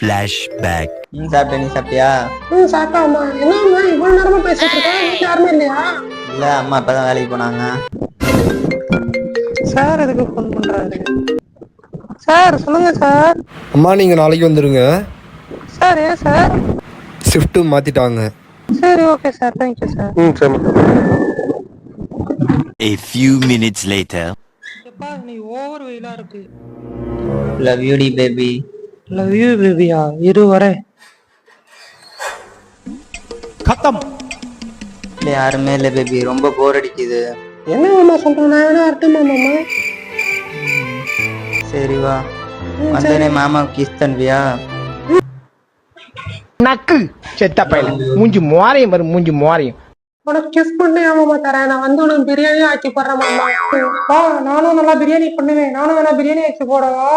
Flashback. சாப்பிட்டேன், நீ சாப்பிட்டியா? சாப்பிட்டாமா. என்னம்மா இவ்வளவு நேரமா பேசிட்டு இருக்க? வீட்டுல யாருமே இல்லையா? இல்ல, அம்மா இப்பதான் வேலைக்கு போனாங்க. சார் எதுக்கு ஃபோன் பண்றாரு? சார் சொல்லுங்க சார். அம்மா நீங்கள் நாளைக்கு வந்துடுங்க. சார் ஏன் சார்? ஷிஃப்ட்டு மாற்றிட்டாங்க. சரி ஓகே சார், தேங்க்யூ சார். சரி. A few minutes later. எப்பா நீ ஓவர் வெயிலா இருக்கு. லவ் யூ டி பேபி. லவ் யூ பேபியா? இரு வரேன். இல்ல, யாருமே இல்ல பேபி, ரொம்ப போர் அடிக்குது. என்ன மாமா சொல்றேன், நான் வேணா வரட்டுமா மாமா? சரி வா. வந்தனே மாமா கிஸ் தன்வியா? நக்கு செத்த பையல மூஞ்சி மோரையும் வரும், மூஞ்சி மோரையும். உனக்கு கிஸ் பண்ணி மாமா தரேன். நான் வந்து உனக்கு பிரியாணி ஆக்கி போடுறேன் மாமா. வா, நானும் நல்லா பிரியாணி பண்ணுவேன். நானும் வேணா பிரியாணி ஆக்கி போடவா?